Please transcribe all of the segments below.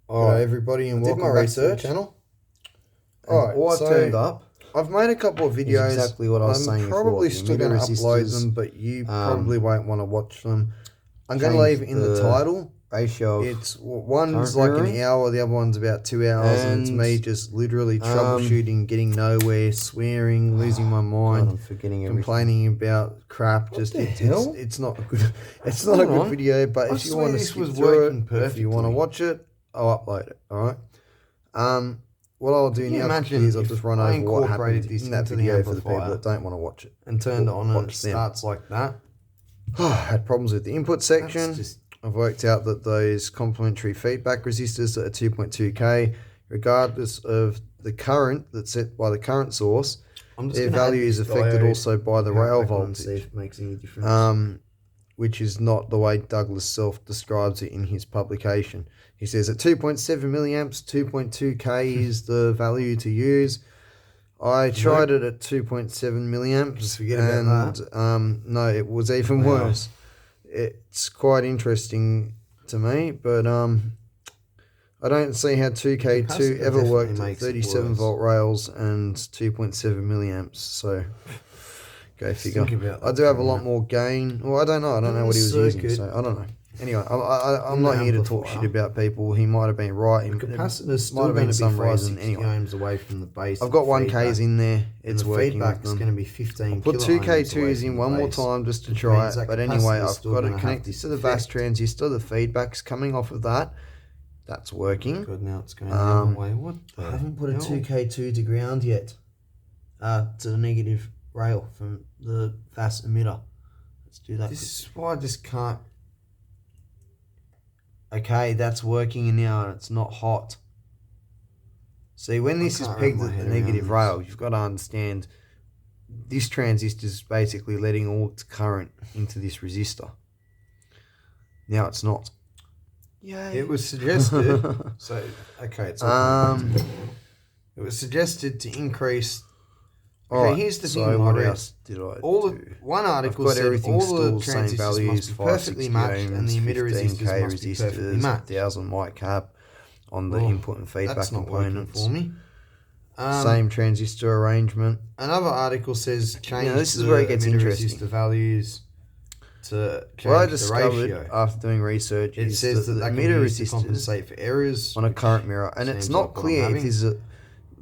G'day everybody and welcome back to the channel. Alright, all I've so turned up, I've made a couple of videos. exactly what I was saying before. I'm probably still going to upload them, but you probably won't want to watch them. I'm going to leave it in the title. Ratio of it's one's like an hour, the other one's about 2 hours, and it's me just literally troubleshooting, getting nowhere, swearing, losing my mind, I'm forgetting complaining about crap. It's not a good a good video, but if you want to skip through it, if you want to watch it, I'll upload it. All right. What I'll do now is I'll just run over what happened in that video for the people that don't want to watch it. And turned it on and it starts like that. I had problems with the input section. I've worked out that those complementary feedback resistors that are 2.2K, regardless of the current that's set by the current source, their value is affected also by the rail voltage. See if it makes any difference. Which is not the way Douglas Self describes it in his publication. He says at 2.7 milliamps, 2.2K is the value to use. I tried it at 2.7 milliamps. Just forget about that. No, it was even worse. It's quite interesting to me, but I don't see how 2K2 ever worked at 37 volt rails and 2.7 milliamps. So go figure. I do have a lot more gain. Well, I don't know. I don't know what he was using, so I don't know. Anyway, I'm not here to talk shit about people. He might have been right. The capacitor's still going to be 5-6 ohms away from the base. I've got 1Ks in there. It's working. Feedback's going to be 15 I'll put 2K2s in one more time just to try it. But anyway, I've got it connected to the VAS transistor. The feedback's coming off of that. That's working. Good, now it's going the other way. What? I haven't put a 2K2 to ground yet. To the negative rail from the VAS emitter. Let's do that. This is why I just can't. Okay, that's working now and it's not hot. See, when this is pegged at the negative rail, you've got to understand this transistor is basically letting all its current into this resistor. Now it's not. Yay. It was suggested. So, okay, it's all it was suggested to increase. Okay, here's the thing. What else did I do? One article said all the transistors must be perfectly matched and the emitter resistors must be perfectly matched. 1000 mic cap on the input and feedback components. For me. Same transistor arrangement. Another article says change this is where it gets interesting. Resistor values to change what I discovered the ratio. After doing research, it says that the emitter resistors compensate for errors on a current mirror, and it's not clear if there's a.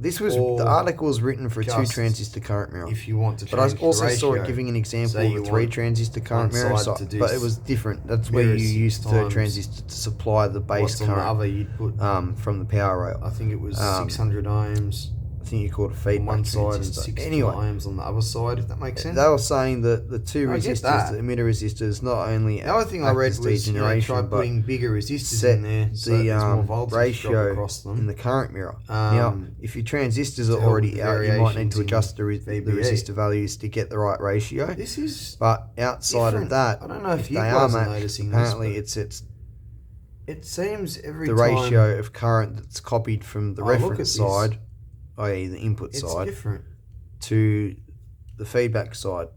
The article was written for a 2 transistor current mirror. If you want to change but I also the ratio, saw it giving an example of a 3 transistor current mirror, but it was different. That's where you use the 3rd transistor to supply the base current. On the other, you'd put from the power rail. I think it was 600 ohms. I think you called it feedback on one side and 600 ohms on the other side, if that makes sense. They were saying that the 2 resistors, the emitter resistors, not only the other thing I read was try putting bigger resistors in there, so the more ratio across them in the current mirror. Now, if your transistors are already out, you might need to adjust the resistor values to get the right ratio. But outside of that, I don't know if you they guys are are noticing apparently this, it seems every the time ratio of current that's copied from the reference side, i.e. the input side, different to the feedback side.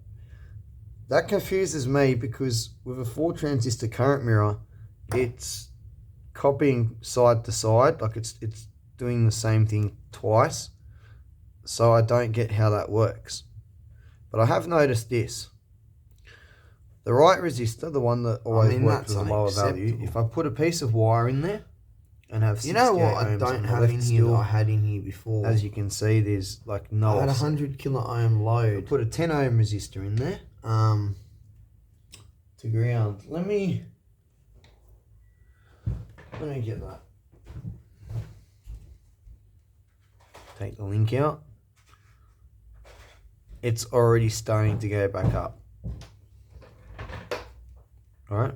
That confuses me because with a 4 transistor current mirror, it's copying side to side, like it's doing the same thing twice. So I don't get how that works. But I have noticed this. The right resistor, the one that always works with a lower value, if I put a piece of wire in there, and have 68 I don't have in here that I had in here before. As you can see, there's like no. I had 100 kilo ohm load. I put a 10 ohm resistor in there. To ground. Let me get that. Take the link out. It's already starting to go back up. Alright.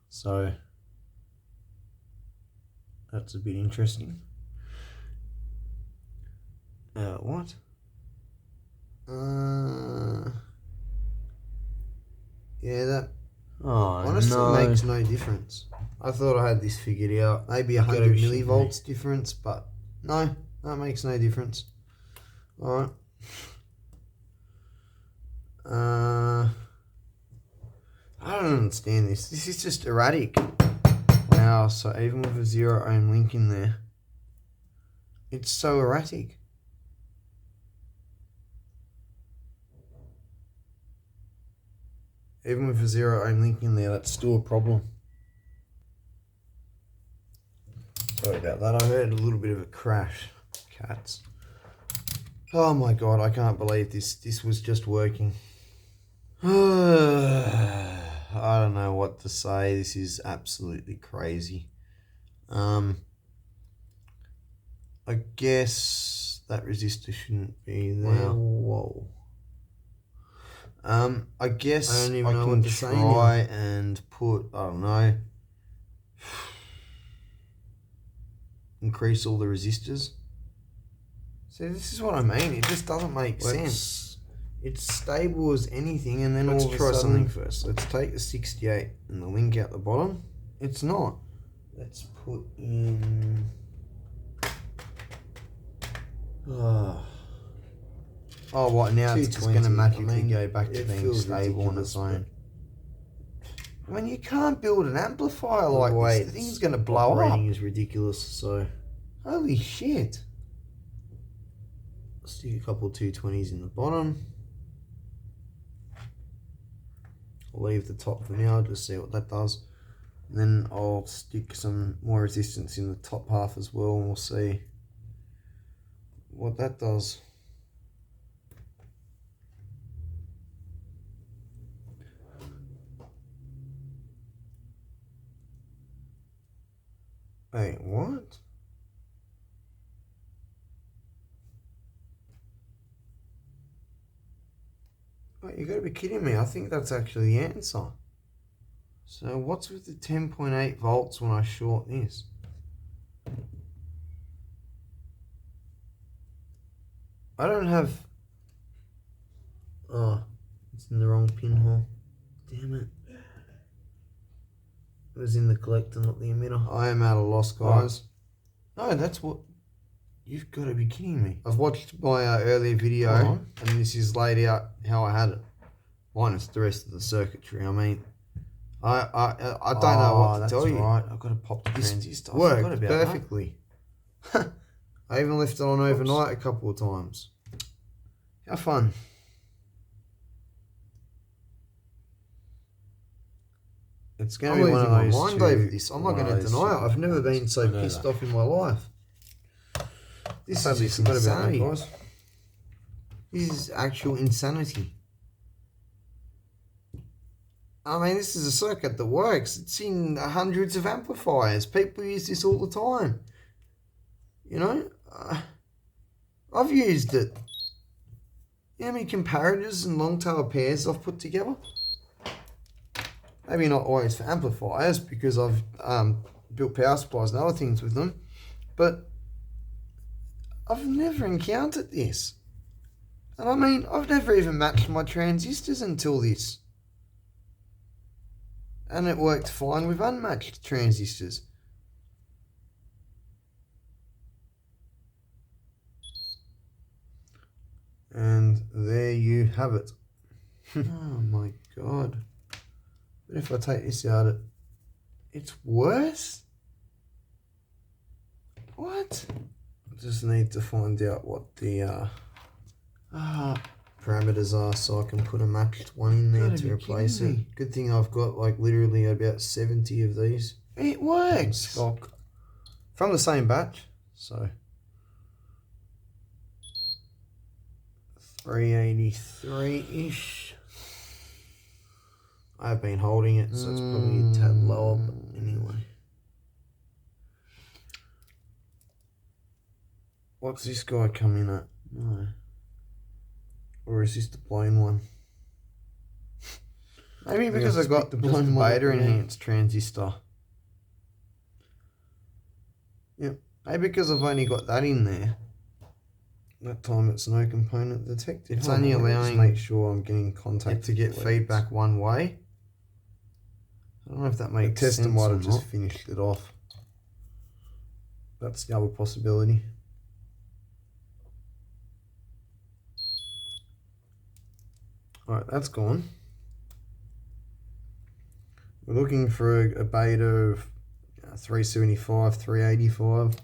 So that's a bit interesting. What? Yeah, that honestly makes no difference. I thought I had this figured out. Maybe 100 millivolts difference, but no, that makes no difference. Alright. I don't understand this. This is just erratic. When power, so even with a 0 ohm link in there, it's so erratic. Even with a 0 ohm link in there, that's still a problem. Sorry about that, I heard a little bit of a crash. Cats. Oh my god, I can't believe this was just working. I don't know what to say. This is absolutely crazy. I guess that resistor shouldn't be there. Whoa. I guess I can try and put, I don't know, increase all the resistors. See, this is what I mean. It just doesn't make sense. It's stable as anything, and then let's try something first. Let's take the 68 and the link out the bottom. It's not. Let's put in. Oh, what now? It's just going to magically go back to being stable on its own. I mean, you can't build an amplifier like this. The thing's going to blow up. Operating is ridiculous. So, holy shit! Stick a couple of 220s in the bottom. I'll leave the top for now, just see what that does. And then I'll stick some more resistance in the top half as well, and we'll see what that does. Wait, what? Wait, you gotta be kidding me. I think that's actually the answer. So what's with the 10.8 volts when I short this? I don't have... Oh, it's in the wrong pinhole. Damn it. It was in the collector, not the emitter. I am at a loss, guys. Oh. No, that's what... You've got to be kidding me. I've watched my earlier video, and this is laid out how I had it. Minus the rest of the circuitry. I mean, I don't know what to tell you. Right. I've got to pop the transistor. Worked perfectly. I even left it on overnight a couple of times. How fun. It's going to be one of those mind over this. I'm not going to deny it. I've never been so pissed off in my life. This is insanity, guys. This is actual insanity. I mean, this is a circuit that works. It's in hundreds of amplifiers. People use this all the time. You know, I've used it. You know how many comparators and long tail pairs I've put together? Maybe not always for amplifiers, because I've built power supplies and other things with them, but I've never encountered this. And I mean, I've never even matched my transistors until this. And it worked fine with unmatched transistors. And there you have it. Oh my god. But if I take this out, it's worse? What? I just need to find out what the parameters are so I can put a matched one in there to replace it. Good thing I've got like literally about 70 of these. It works! Stock. From the same batch, so 383-ish. I've been holding it, so it's probably a tad lower, but anyway. What's this guy coming at? No. Or is this the plain one? Maybe because I got the blown beta enhanced transistor. Yep. Maybe because I've only got that in there. That time it's no component detected. It's only allowing make sure I'm getting contact to get feedback one way. I don't know if that makes sense. The tester might have just finished it off. That's the other possibility. Alright, that's gone. We're looking for a beta of 375, 385.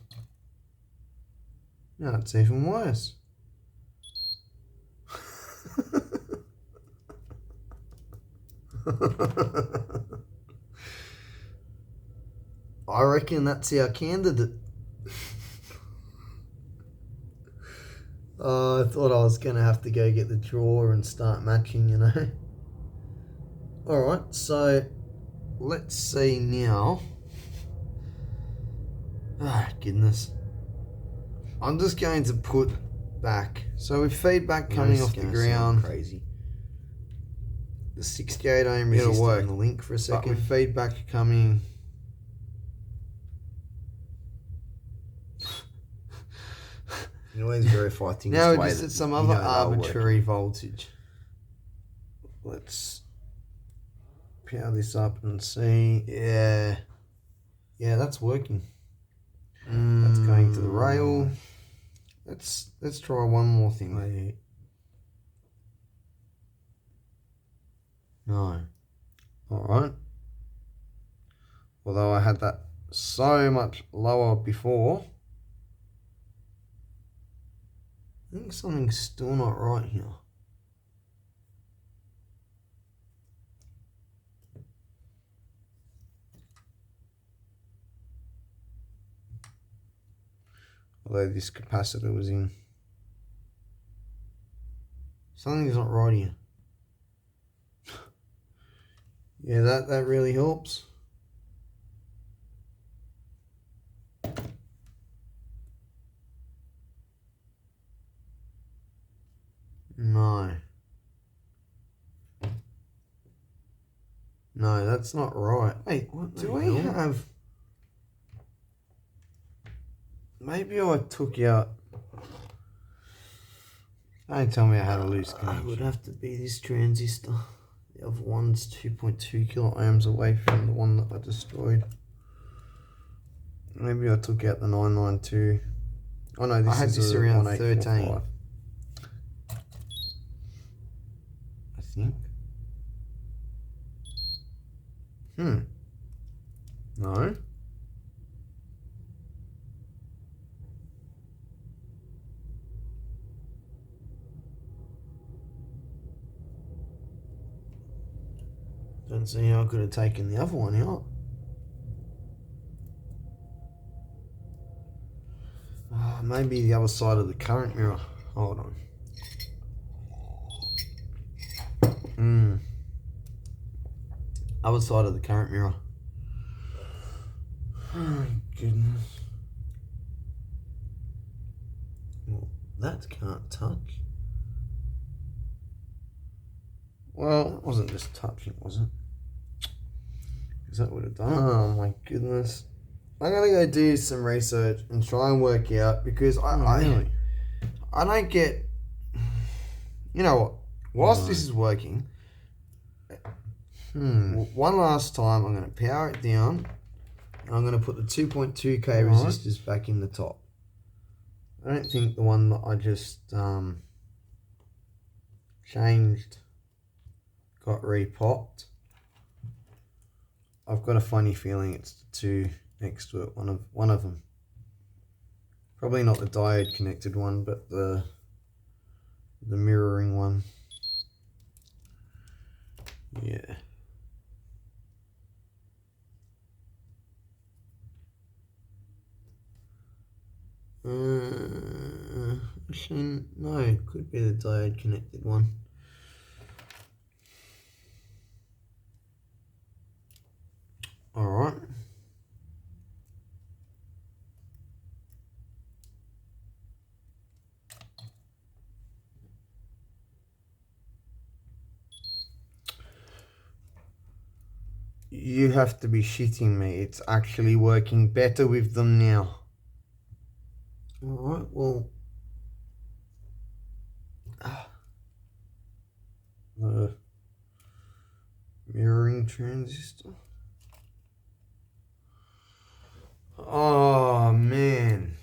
No, it's even worse. I reckon that's our candidate. I thought I was going to have to go get the drawer and start matching, you know. Alright, so let's see now. Ah, goodness. I'm just going to put back. So with feedback coming off the ground. Crazy. The 68 ohm resistor in the link for a second. But with feedback coming. You always verify things. Now we're just at some other arbitrary voltage. Let's power this up and see. Yeah, that's working. That's going to the rail. Let's try one more thing. No. All right. Although I had that so much lower before. I think something's still not right here. Although this capacitor was in. Something's not right here. Yeah, that really helps. No. No, that's not right. Wait, what do we have? Maybe I took out. Don't tell me I had a loose connection. It would have to be this transistor. The other one's 2.2 kilo ohms away from the one that I destroyed. Maybe I took out the 992. Oh no, this I had this around 13. I think. No. Don't see how I could have taken the other one out. Maybe the other side of the current mirror. Hold on. Other side of the current mirror. Oh, goodness. Well, that can't touch. Well, it wasn't just touching, was it? Because that would have done it. Oh my goodness. I'm going to go do some research and try and work out, because I don't get... You know what? Whilst this is working, one last time I'm going to power it down, and I'm going to put the 2.2k resistors back in the top. I don't think the one that I just changed got repopped. I've got a funny feeling it's the two next to it, one of them. Probably not the diode connected one, but the mirroring one. Yeah. Actually, no, it could be the diode connected one. Alright. You have to be shitting me. It's actually working better with them now. Alright, well. The mirroring transistor. Oh, man.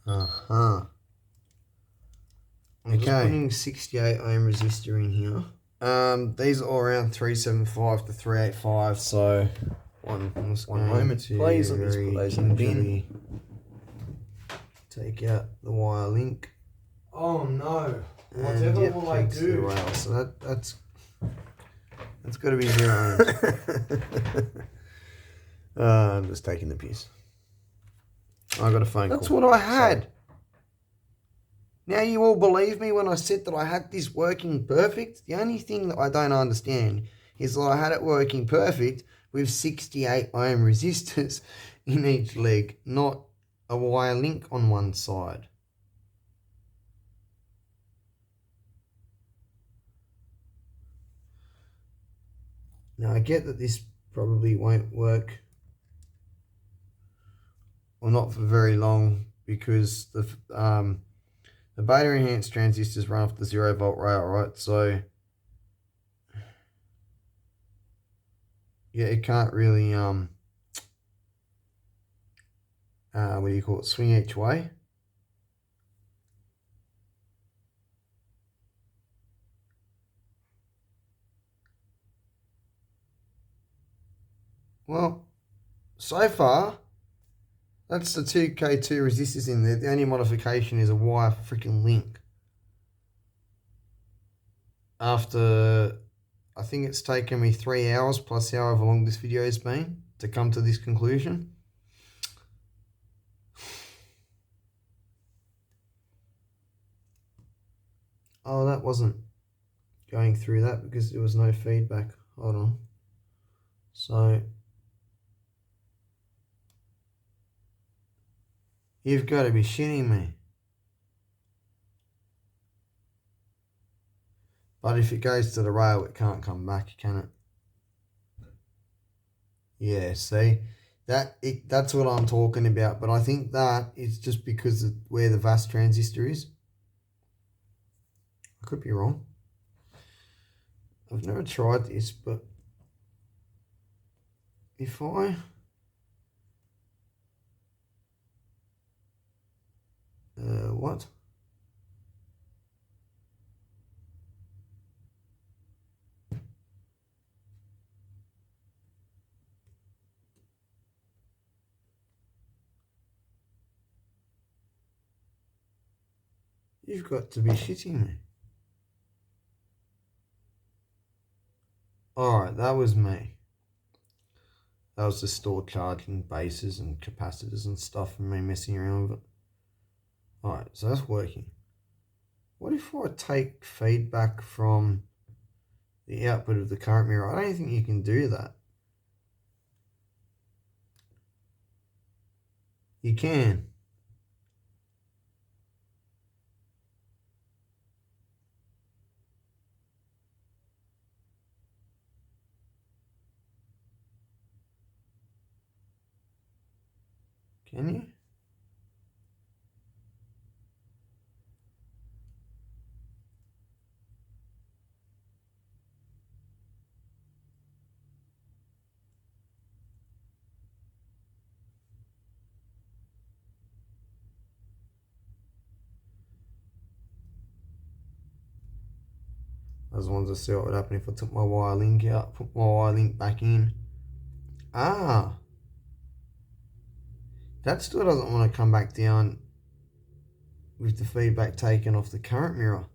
I'm just putting 68 ohm resistor in here. These are all around 375 to 385. So one moment, please. Let me just put those in the bin. Take out the wire link. Oh no! Whatever Yep, will I takes the do? rail. So that's got to be 0 ohms. I'm just taking the piss. I got a phone call. That's what I had. Now you all believe me when I said that I had this working perfect? The only thing that I don't understand is that I had it working perfect with 68 ohm resistors in each leg, not a wire link on one side. Now I get that this probably won't work, or not for very long, because the beta enhanced transistors run off the 0 volt rail, right? So yeah, it can't really what do you call it, swing each way. Well, so far that's the 2K2 resistors in there. The only modification is a wire freaking link. After, I think it's taken me 3 hours plus however long this video has been to come to this conclusion. Oh, that wasn't going through that because there was no feedback. Hold on. So you've got to be shitting me. But if it goes to the rail, it can't come back, can it? Yeah, see? That's what I'm talking about. But I think that is just because of where the VAS transistor is. I could be wrong. I've never tried this, but if I... what? You've got to be shitting me. Alright, that was me. That was the store charging bases and capacitors and stuff and me messing around with it. Alright, so that's working. What if I take feedback from the output of the current mirror? I don't think you can do that. You can. Can you? I just wanted to see what would happen if I took my wire link out, put my wire link back in. Ah, that still doesn't want to come back down with the feedback taken off the current mirror.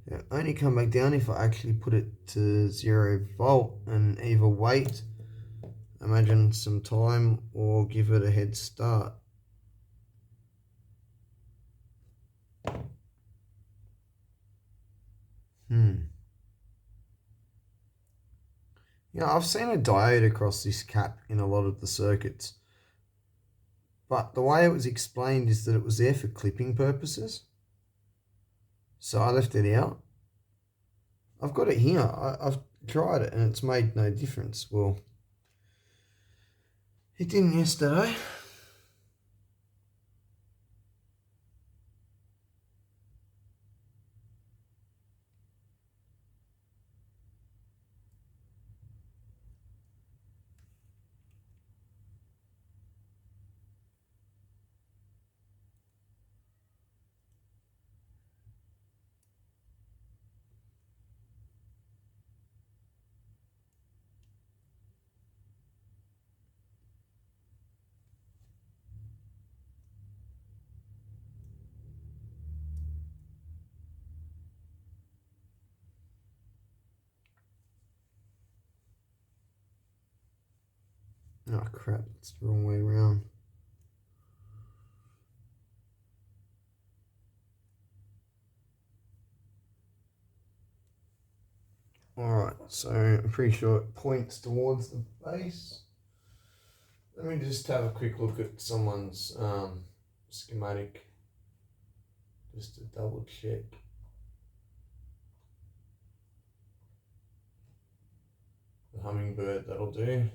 It'll only come back down if I actually put it to 0 volt and either wait, imagine some time, or give it a head start. You know, I've seen a diode across this cap in a lot of the circuits, but the way it was explained is that it was there for clipping purposes. So I left it out. I've got it here. I've tried it and it's made no difference. Well, it didn't yesterday. Oh crap, it's the wrong way around. Alright, so I'm pretty sure it points towards the base. Let me just have a quick look at someone's schematic just to double check. The hummingbird, that'll do.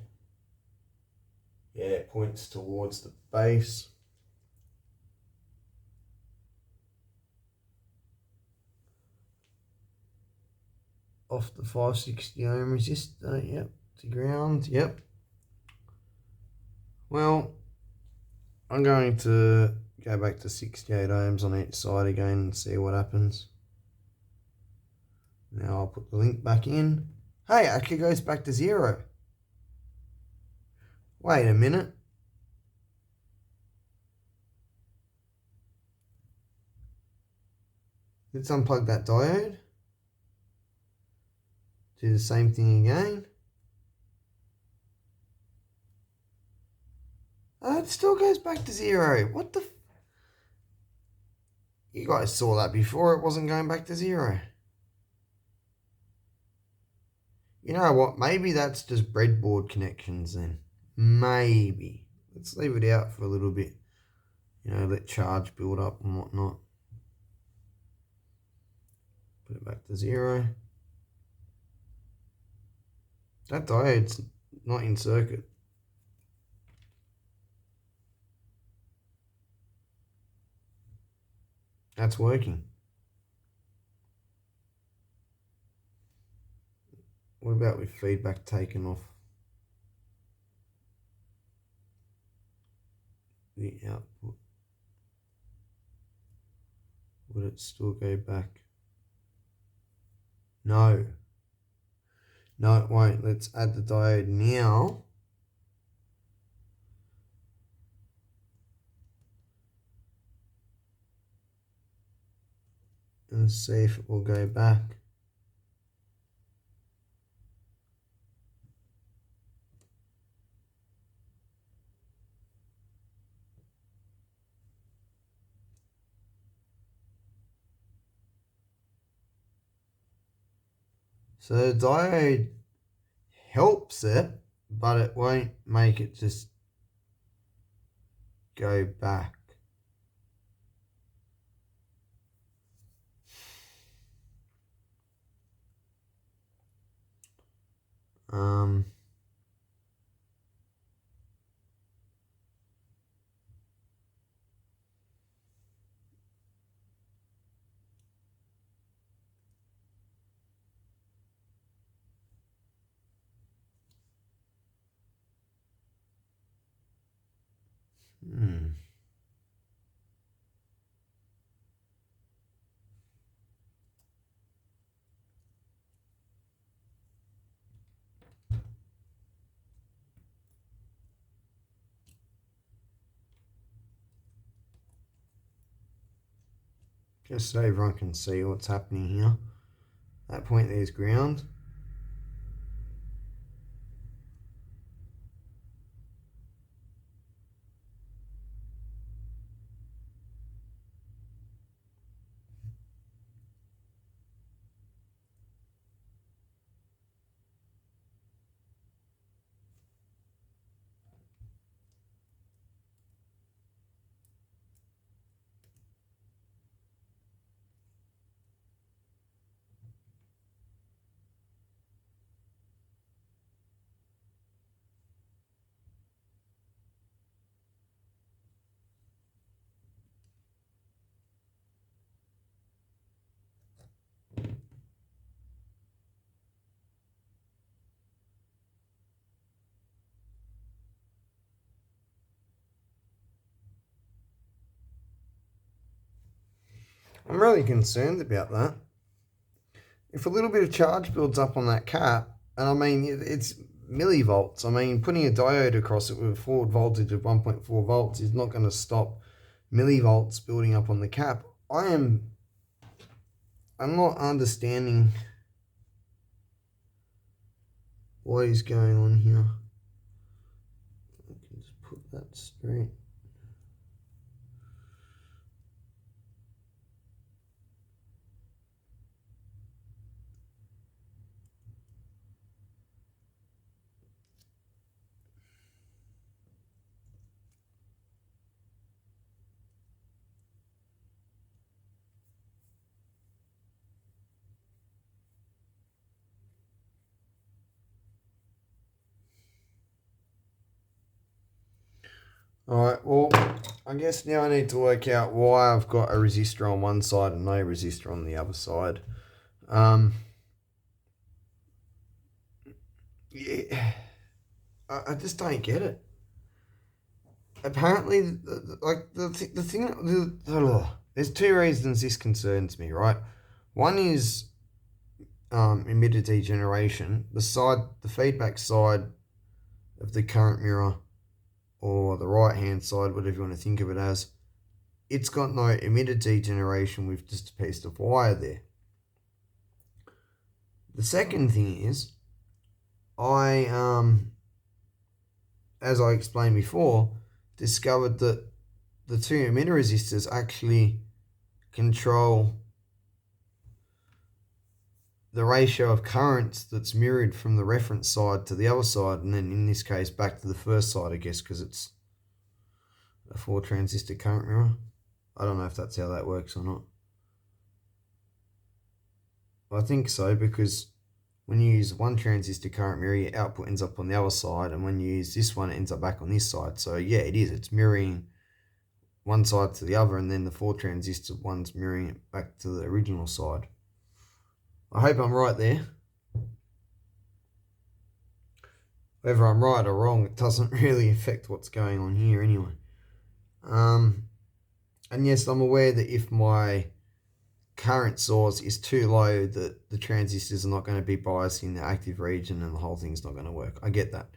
Yeah, it points towards the base. Off the 560 ohm resistor, yep, to ground, yep. Well, I'm going to go back to 68 ohms on each side again and see what happens. Now I'll put the link back in. Hey, it actually goes back to 0. Wait a minute. Let's unplug that diode. Do the same thing again. It still goes back to 0. What the? You guys saw that before. It wasn't going back to 0. You know what? Maybe that's just breadboard connections then. Maybe. Let's leave it out for a little bit. You know, let charge build up and whatnot. Put it back to 0. That diode's not in circuit. That's working. What about with feedback taken off the output? Would it still go back? No. No, it won't. Let's add the diode now. And see if it will go back. So the diode helps it, but it won't make it just go back. Just so everyone can see what's happening here. That point there is ground. I'm really concerned about that. If a little bit of charge builds up on that cap, and I mean, it's millivolts. I mean, putting a diode across it with a forward voltage of 1.4 volts is not going to stop millivolts building up on the cap. I'm not understanding what is going on here. put that straight. Alright, well, I guess now I need to work out why I've got a resistor on one side and no resistor on the other side. Yeah, I just don't get it. Apparently, there's two reasons this concerns me, right? One is emitter degeneration. The feedback side of the current mirror, or the right hand side, whatever you want to think of it as, it's got no emitter degeneration with just a piece of wire there. The second thing is, as I explained before, discovered that the two emitter resistors actually control the ratio of currents that's mirrored from the reference side to the other side, and then in this case back to the first side, I guess, because it's a 4 transistor current mirror. I don't know if that's how that works or not. I think so, because when you use one transistor current mirror, your output ends up on the other side, and when you use this one, it ends up back on this side. So yeah, it is. It's mirroring one side to the other, and then the 4 transistor one's mirroring it back to the original side. I hope I'm right there. Whether I'm right or wrong, it doesn't really affect what's going on here anyway. And yes, I'm aware that if my current source is too low, that the transistors are not going to be biased in the active region and the whole thing's not going to work. I get that.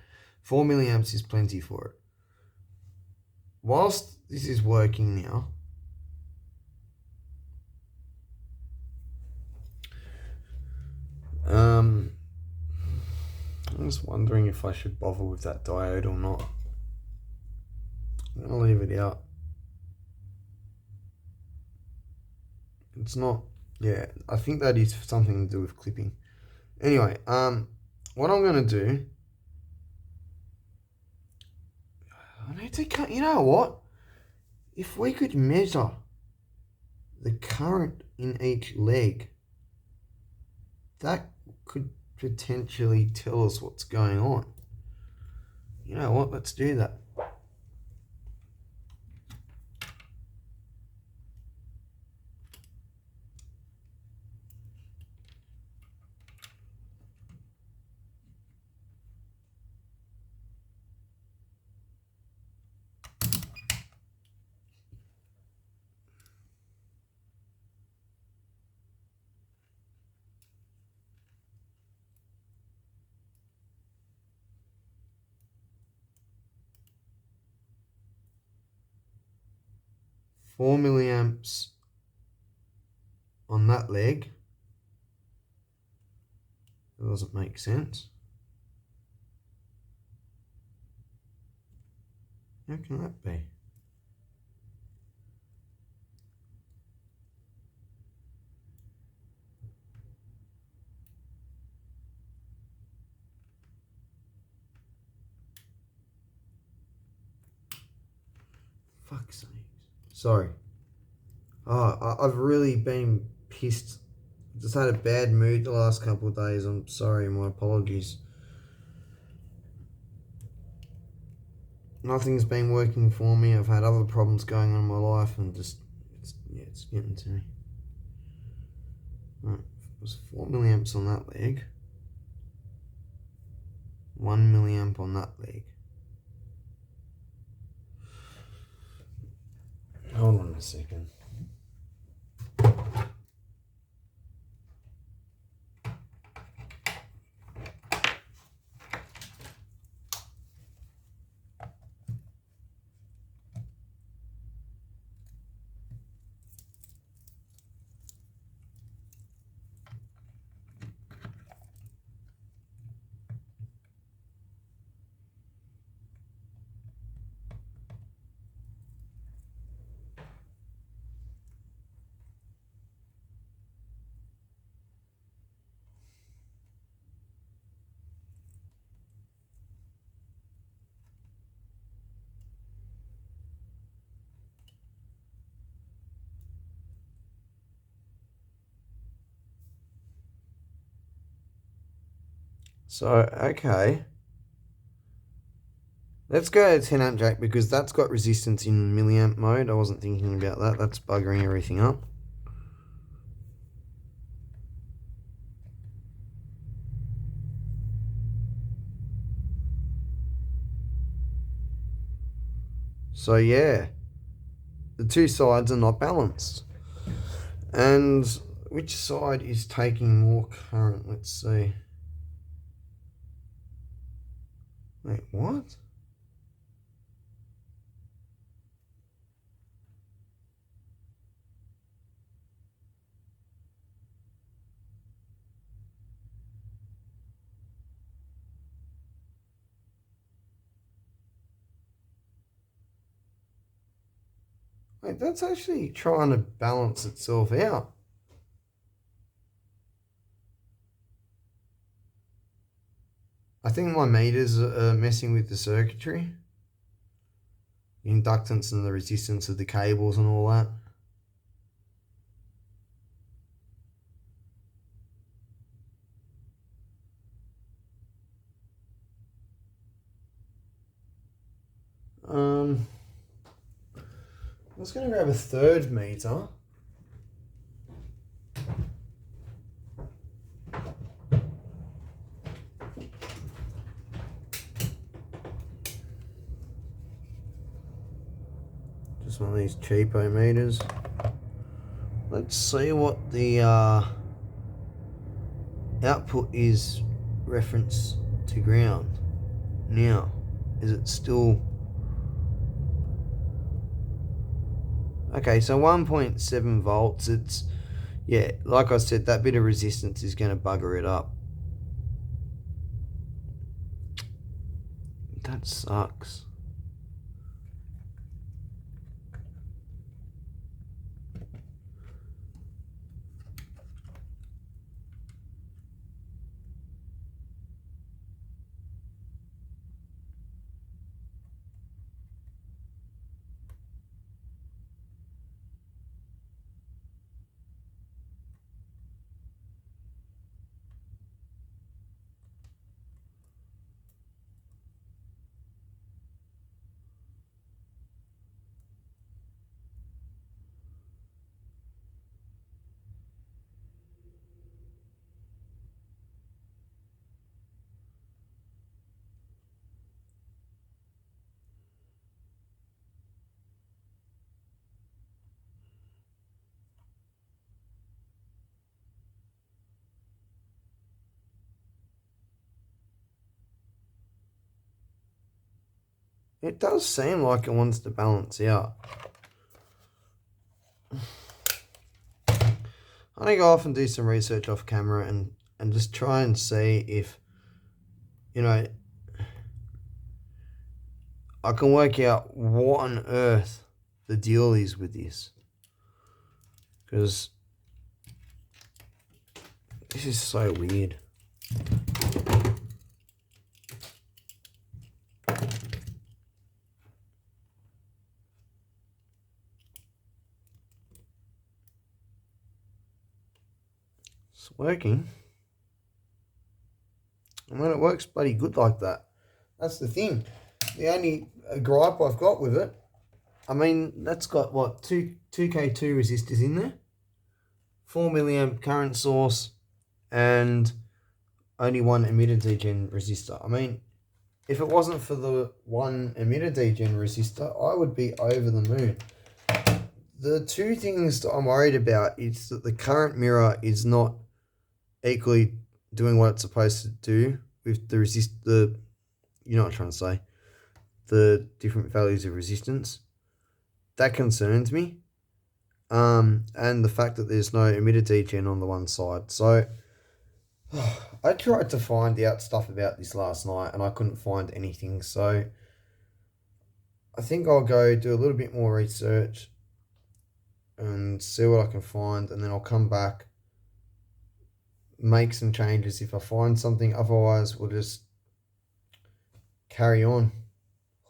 4 milliamps is plenty for it. Whilst this is working now, I'm just wondering if I should bother with that diode or not. I'm going to leave it out. It's not, yeah, I think that is something to do with clipping. Anyway, what I'm going to do, I need to cut, you know what? If we could measure the current in each leg, that could potentially tell us what's going on. You know what? Let's do that. Four milliamps on that leg. That doesn't make sense. How can that be? Fuck's sake. Sorry. Oh, I've really been pissed. Just had a bad mood the last couple of days. I'm sorry, my apologies. Nothing's been working for me. I've had other problems going on in my life, and just, it's getting to me. Right, it was 4 milliamps on that leg. 1 milliamp on that leg. Hold on a second. So, okay. Let's go 10 amp jack because that's got resistance in milliamp mode. I wasn't thinking about that. That's buggering everything up. So yeah, the two sides are not balanced. And which side is taking more current? Let's see. Wait, what? Wait, that's actually trying to balance itself out. I think my meters are messing with the circuitry. The inductance and the resistance of the cables and all that. I'm just going to grab a third meter. Just one of these cheapo meters. Let's see what the output is reference to ground. Now, is it still... Okay, so 1.7 volts, it's, yeah, like I said, that bit of resistance is going to bugger it up. That sucks. It does seem like it wants to balance out. I think I'll often do some research off camera and just try and see if, you know, I can work out what on earth the deal is with this. Because this is so weird. It's working. And when it works bloody good like that, that's the thing. The only gripe I've got with it, I mean, that's got what, 2K2 resistors in there, 4 milliamp current source, and only one emitter degen resistor. I mean, if it wasn't for the one emitter degen resistor, I would be over the moon. The two things that I'm worried about is that the current mirror is not equally doing what it's supposed to do with the you know what I'm trying to say, the different values of resistance. That concerns me. And the fact that there's no emitter degen on the one side. So I tried to find out stuff about this last night and I couldn't find anything. So I think I'll go do a little bit more research and see what I can find, and then I'll come back, make some changes if I find something. Otherwise, we'll just carry on,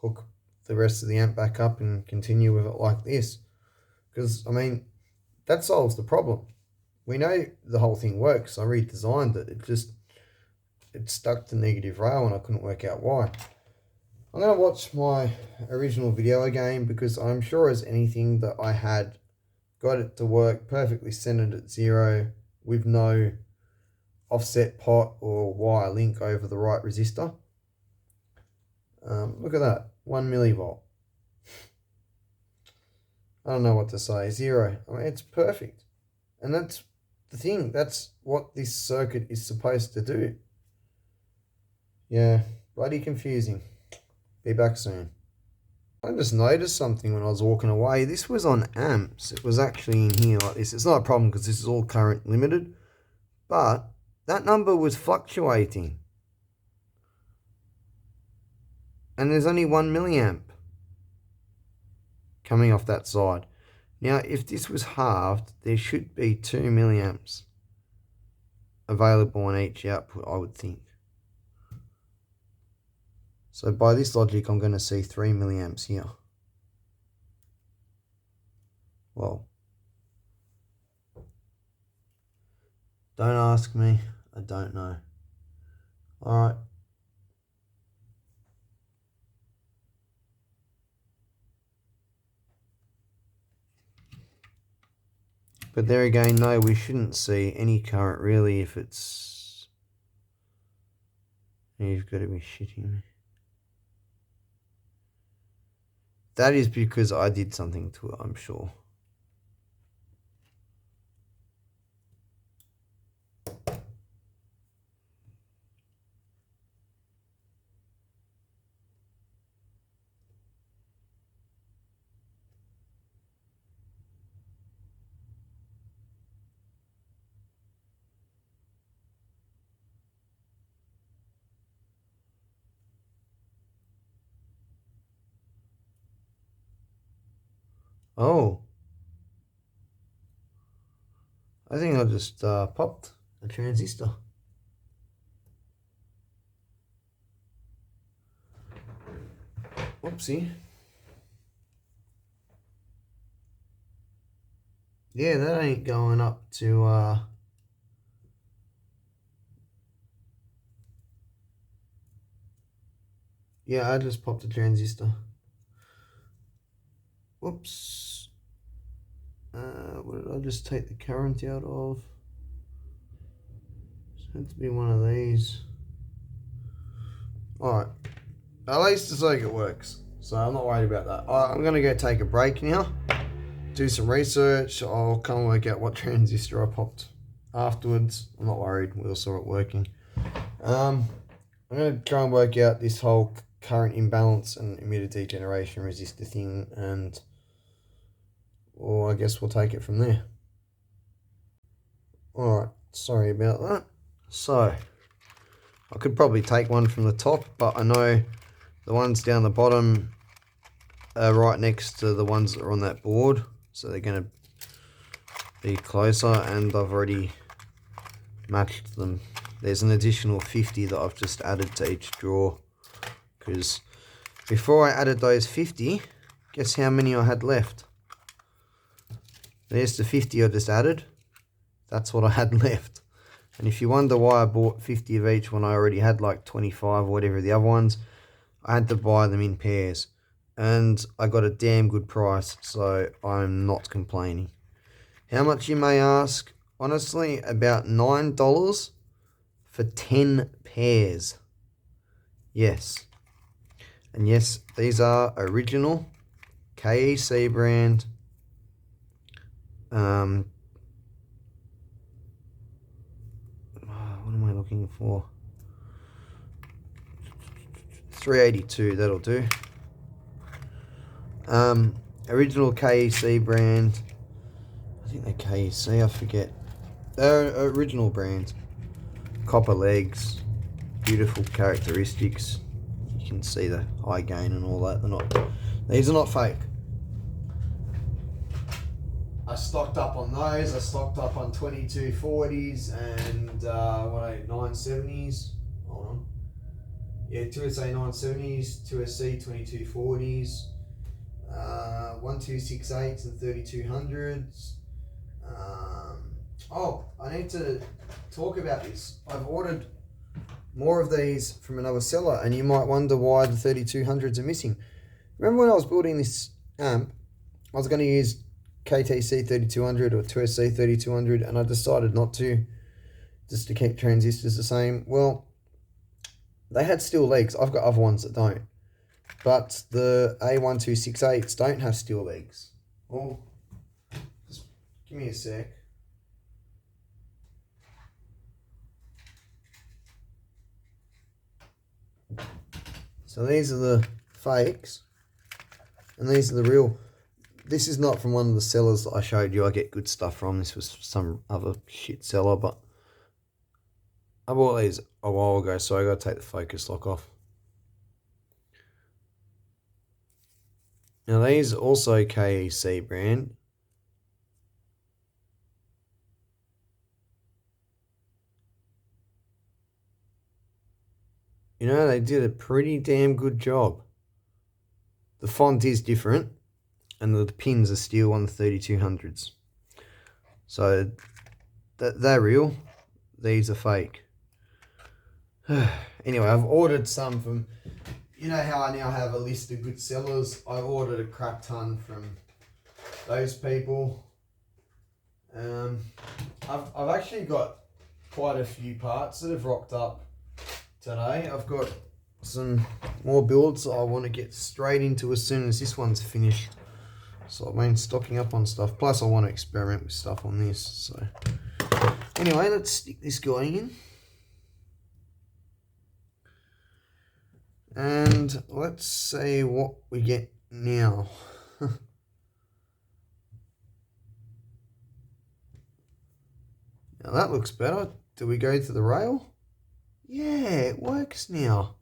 hook the rest of the amp back up and continue with it like this. Because, I mean, that solves the problem. We know the whole thing works. I redesigned it. It just, it stuck to negative rail and I couldn't work out why. I'm going to watch my original video again because I'm sure as anything that I had got it to work perfectly centered at 0 with no offset pot or wire link over the right resistor. Look at that, 1 millivolt. I don't know what to say, 0. I mean, it's perfect. And that's the thing, that's what this circuit is supposed to do. Yeah, bloody confusing. Be back soon. I just noticed something when I was walking away. This was on amps. It was actually in here like this. It's not a problem because this is all current limited. But that number was fluctuating. And there's only 1 milliamp coming off that side. Now, if this was halved, there should be 2 milliamps available on each output, I would think. So by this logic, I'm going to see 3 milliamps here. Well, don't ask me. I don't know. All right. But there again, no, we shouldn't see any current really if it's... You've got to be shitting me. That is because I did something to it, I'm sure. Oh. I think I just popped a transistor. Whoopsie. Yeah, that ain't going up to yeah, I just popped a transistor. Whoops. What did I just take the current out of? It's meant to be one of these. Alright. At least the circuit works. So I'm not worried about that. Alright, I'm going to go take a break now. Do some research. I'll come and work out what transistor I popped afterwards. I'm not worried. We'll saw it working. I'm going to try and work out this whole current imbalance and emitter degeneration resistor thing, and I guess we'll take it from there. Alright, sorry about that. So, I could probably take one from the top, but I know the ones down the bottom are right next to the ones that are on that board, so they're going to be closer, and I've already matched them. There's an additional 50 that I've just added to each drawer, because before I added those 50, guess how many I had left? There's the 50 I just added. That's what I had left. And if you wonder why I bought 50 of each when I already had like 25 or whatever the other ones, I had to buy them in pairs. And I got a damn good price, so I'm not complaining. How much, you may ask? Honestly, about $9 for 10 pairs. Yes. And yes, these are original KEC brand. What am I looking for? 382, that'll do. Original KEC brand. I think they're KEC, I forget. They're original brand. Copper legs, beautiful characteristics. You can see the high gain and all that. These are not fake. I stocked up on those. I stocked up on 2240s and 970s. Hold on. Yeah, 2SA 970s, 2SC 2240s, 1268s and 3200s. Oh, I need to talk about this. I've ordered more of these from another seller, and you might wonder why the 3200s are missing. Remember when I was building this amp, I was going to use KTC 3200 or 2SC 3200, and I decided not to, just to keep transistors the same. Well, they had steel legs. I've got other ones that don't. But the A1268s don't have steel legs. Well, just give me a sec. So these are the fakes, and these are the real. This is not from one of the sellers that I showed you. I get good stuff from. This was some other shit seller, but I bought these a while ago, so I got to take the focus lock off. Now these are also KEC brand. You know, they did a pretty damn good job. The font is different, and the pins are still on the 3200s. So they're real. These are fake. Anyway, I've ordered some from, you know how I now have a list of good sellers. I ordered a crap ton from those people. I've actually got quite a few parts that have rocked up today. I've got some more builds I want to get straight into as soon as this one's finished. So I've been stocking up on stuff. Plus I want to experiment with stuff on this. So anyway, let's stick this guy in. And let's see what we get now. Now that looks better. Do we go to the rail? Yeah, it works now.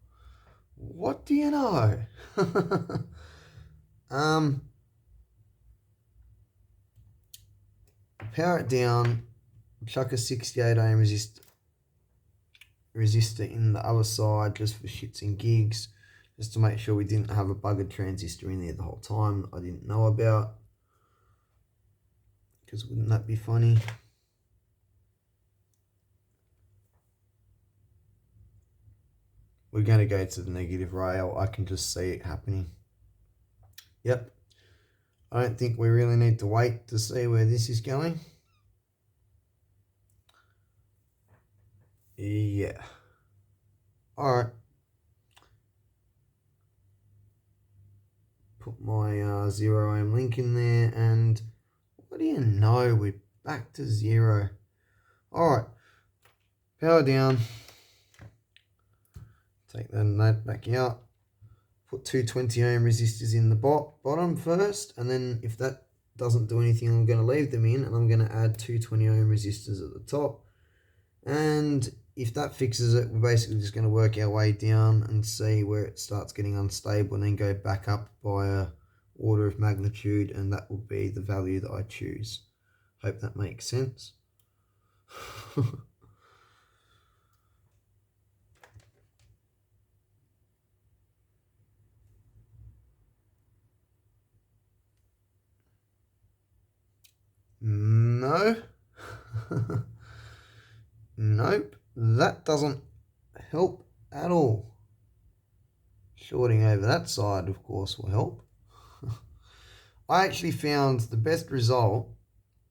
What do you know? Power it down, chuck a 68 ohm resistor in the other side just for shits and gigs, just to make sure we didn't have a buggered transistor in there the whole time I didn't know about, because wouldn't that be funny? We're going to go to the negative rail. I can just see it happening. Yep. I don't think we really need to wait to see where this is going. Yeah. Alright. Put my 0 ohm link in there, and what do you know? We're back to 0. Alright. Power down. Take that back out. Put two 20 ohm resistors in the bottom first, and then if that doesn't do anything, I'm going to leave them in, and I'm going to add two 20 ohm resistors at the top. And if that fixes it, we're basically just going to work our way down and see where it starts getting unstable, and then go back up by a order of magnitude, and that will be the value that I choose. Hope that makes sense. No. Nope. That doesn't help at all. Shorting over that side, of course, will help. I actually found the best result.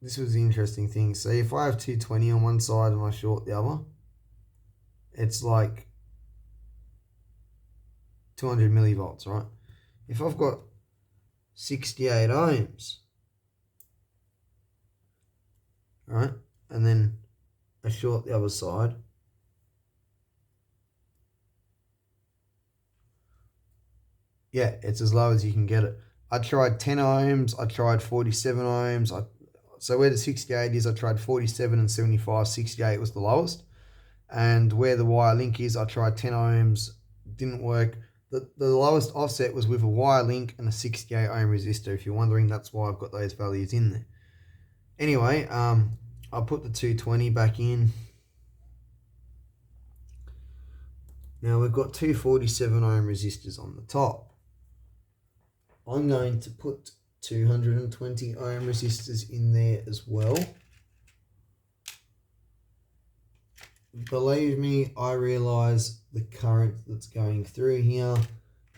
This was the interesting thing. So if I have 220 on one side and I short the other, it's like 200 millivolts, right? If I've got 68 ohms, right, and then I short the other side, yeah, it's as low as you can get it. I tried 10 ohms, I tried 47 ohms. So where the 68 is, I tried 47 and 75. 68 was the lowest. And where the wire link is, I tried 10 ohms, didn't work. The lowest offset was with a wire link and a 68 ohm resistor. If you're wondering, that's why I've got those values in there. Anyway, I'll put the 220 back in. Now we've got two 47 ohm resistors on the top. I'm going to put 220 ohm resistors in there as well. believe me, I realise the current that's going through here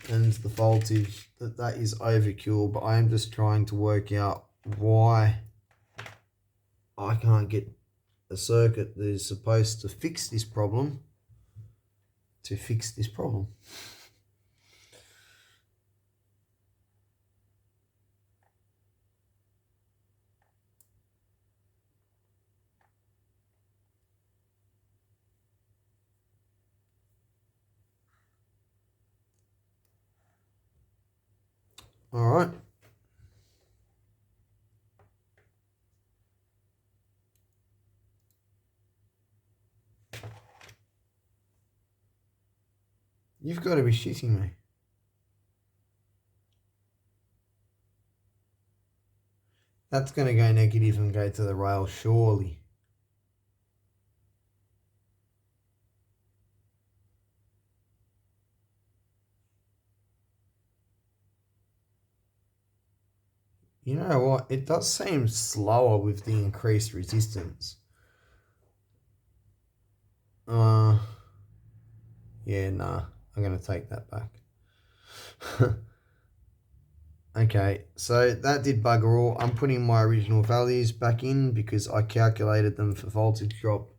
and the voltage that is overkill, but I am just trying to work out why I can't get a circuit that is supposed to fix this problem to fix this problem. All right. You've got to be shitting me. That's going to go negative and go to the rail, surely. You know what? It does seem slower with the increased resistance. Yeah, nah. I'm going to take that back. Okay, so that did bugger all. I'm putting my original values back in because I calculated them for voltage drop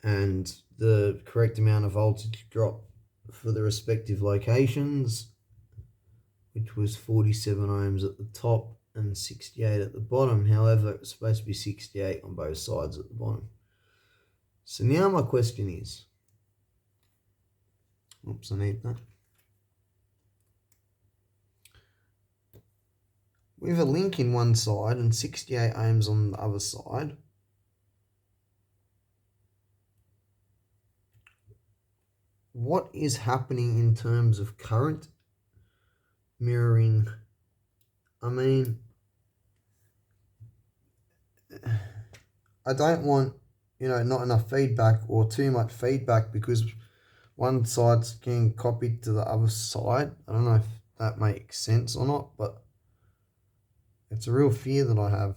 and the correct amount of voltage drop for the respective locations, which was 47 ohms at the top and 68 at the bottom. However, it was supposed to be 68 on both sides at the bottom. So now my question is, oops, I need that. With a link in one side and 68 ohms on the other side, what is happening in terms of current mirroring? I mean, I don't want, not enough feedback or too much feedback because one side's getting copied to the other side. I don't know if that makes sense or not, but it's a real fear that I have.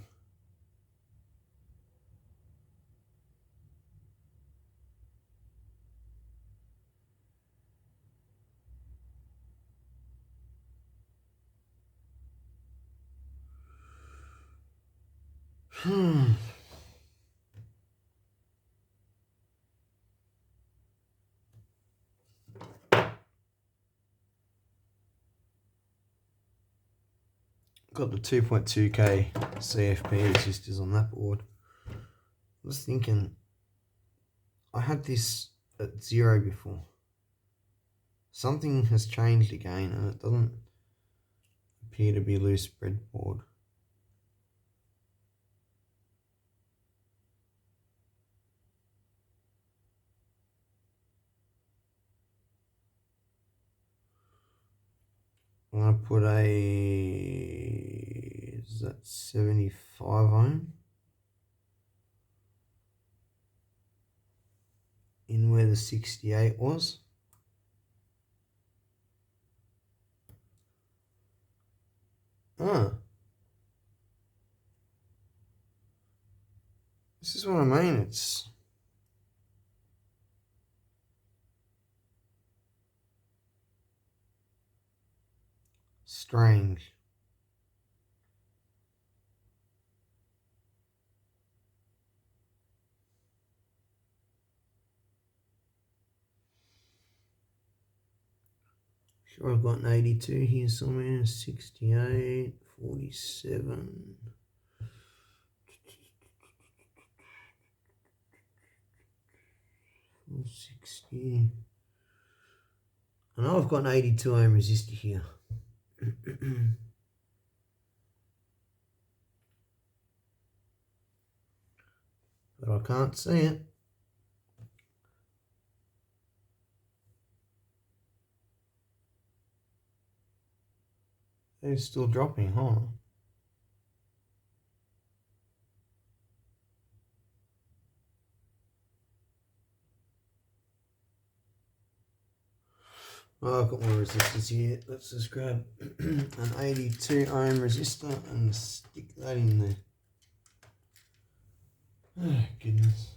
Got the 2.2k CFP resistors on that board. I was thinking, I had this at 0 before. Something has changed again and it doesn't appear to be loose breadboard. I'm going to put is that 75 ohm? In where the 68 was. This is what I mean, it's strange. Sure, I've got an 82 here somewhere, 68, 47. 60. I know I've got an 82 ohm resistor here. But I can't see it. It's still dropping, huh? Oh, I've got more resistors here. Let's just grab an 82 ohm resistor and stick that in there. Oh, goodness.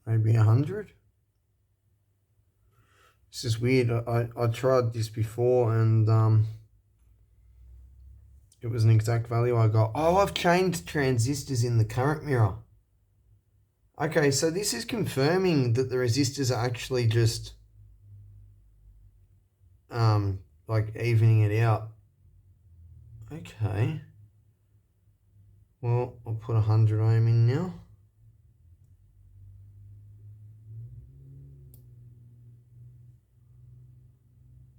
maybe 100. This is weird. I tried this before and it was an exact value I got. Oh, I've changed transistors in the current mirror. Okay, so this is confirming that the resistors are actually just like evening it out. Okay. Well, I'll put 100 ohm in now.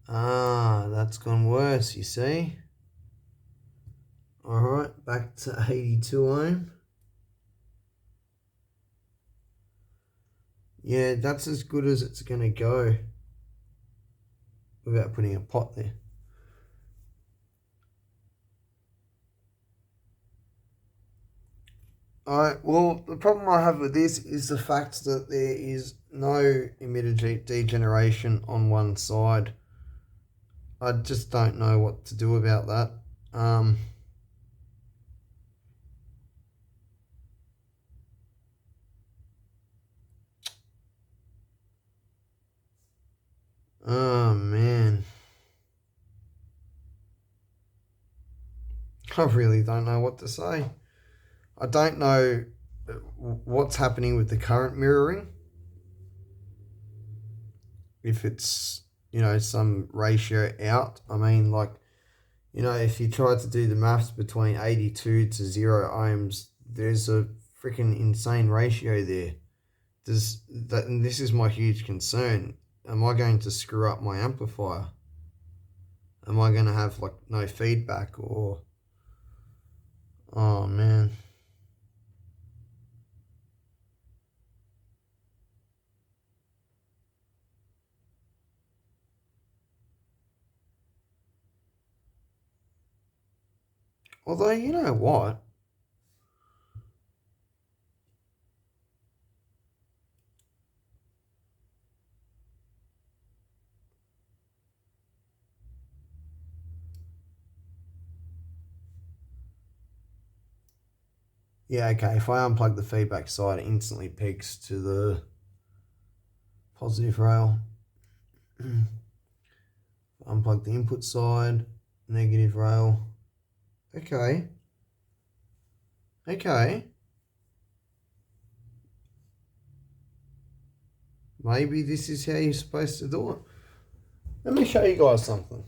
Ah, that's gone worse, you see. Alright, back to 82 ohm. Yeah, that's as good as it's going to go without putting a pot there. Alright, well, the problem I have with this is the fact that there is no emitter degeneration on one side. I just don't know what to do about that. Oh, man. I really don't know what to say. I don't know what's happening with the current mirroring. If it's, you know, some ratio out. I mean, like, you know, if you try to do the maths between 82 to 0 ohms, there's a freaking insane ratio there. Does that, and this is my huge concern. Am I going to screw up my amplifier? Am I going to have like no feedback or... Oh, man. Although, you know what? Yeah, okay, if I unplug the feedback side, it instantly peaks to the positive rail. Unplug the input side, negative rail. Okay. Okay. Maybe this is how you're supposed to do it. Let me show you guys something.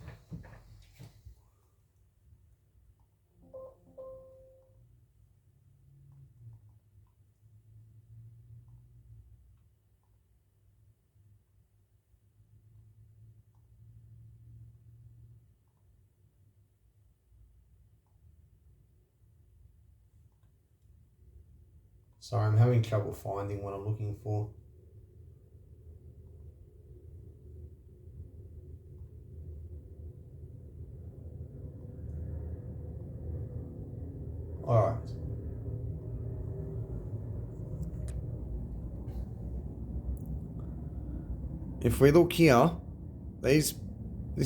Sorry, I'm having trouble finding what I'm looking for. Alright. If we look here, this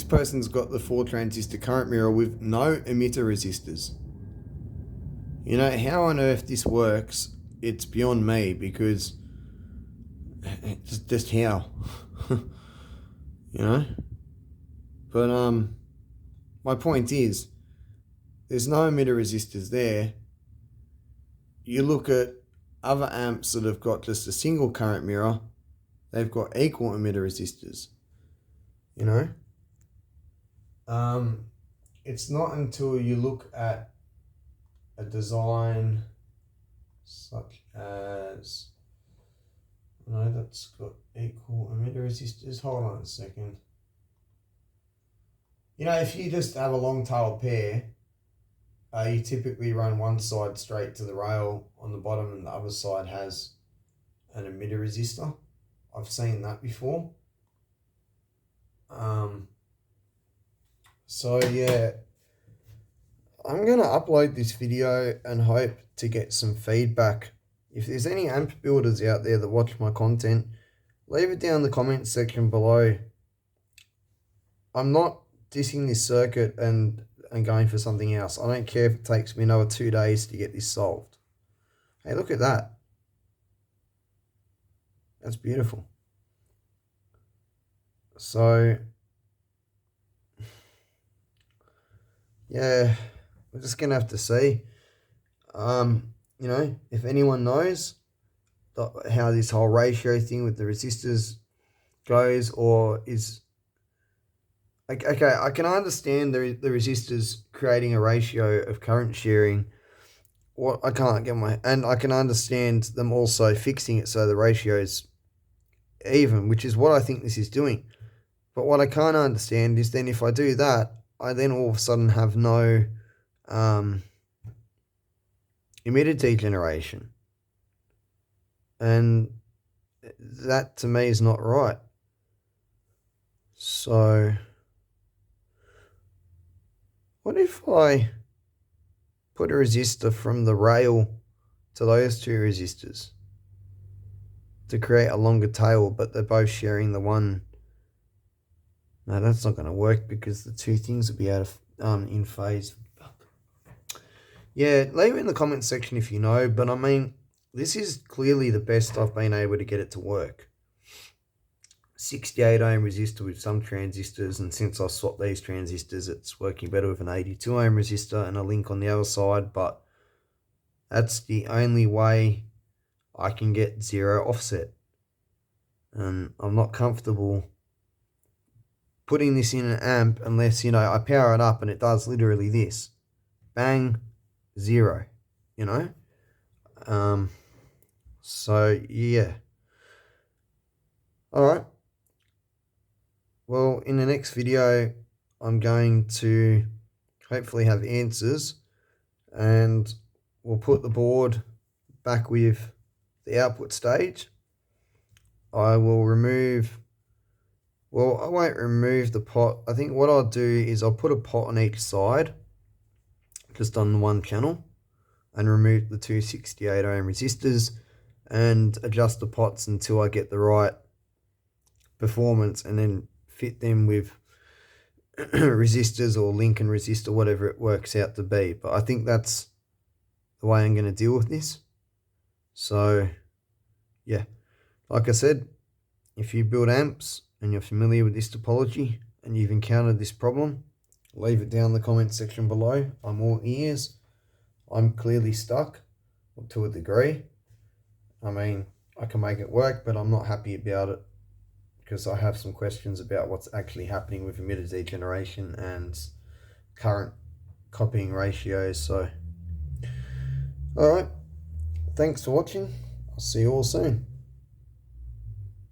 person's got the 4 transistor current mirror with no emitter resistors. You know, how on earth this works, it's beyond me, because it's just how. You know? But my point is, there's no emitter resistors there. You look at other amps that have got just a single current mirror, they've got equal emitter resistors. You know? It's not until you look at a design such as, no, that's got equal emitter resistors. Hold on a second. You know, if you just have a long tail pair, you typically run one side straight to the rail on the bottom and the other side has an emitter resistor. I've seen that before. So yeah, I'm going to upload this video and hope to get some feedback. If there's any amp builders out there that watch my content, leave it down in the comments section below. I'm not dissing this circuit and going for something else. I don't care if it takes me another 2 days to get this solved. Hey, look at that. That's beautiful. So, yeah, we're just going to have to see. If anyone knows how this whole ratio thing with the resistors goes, or is okay, I can understand the resistors creating a ratio of current sharing. What I can't get and I can understand them also fixing it so the ratio is even, which is what I think this is doing. But what I can't understand is then if I do that, I then all of a sudden have no emitter degeneration. And that to me is not right. So what if I put a resistor from the rail to those two resistors to create a longer tail, but they're both sharing the one? No, that's not going to work because the two things will be out of in phase. Yeah, leave it in the comments section if you know, but I mean, this is clearly the best I've been able to get it to work. 68 ohm resistor with some transistors, and since I swapped these transistors, it's working better with an 82 ohm resistor and a link on the other side, but that's the only way I can get zero offset. And I'm not comfortable putting this in an amp unless, I power it up and it does literally this. Bang, zero, So, yeah. Alright. Well, in the next video, I'm going to hopefully have answers, and we'll put the board back with the output stage. I will remove, well, I won't remove the pot. I think what I'll do is I'll put a pot on each side, just on one channel, and remove the two 68 ohm resistors and adjust the pots until I get the right performance, and then fit them with resistors or link and resistor, whatever it works out to be. But I think that's the way I'm going to deal with this. So yeah, like I said, if you build amps and you're familiar with this topology and you've encountered this problem, leave it down in the comment section below. I'm all ears. I'm clearly stuck to a degree. I mean, I can make it work, but I'm not happy about it because I have some questions about what's actually happening with emitter degeneration and current copying ratios. So, alright, thanks for watching. I'll see you all soon.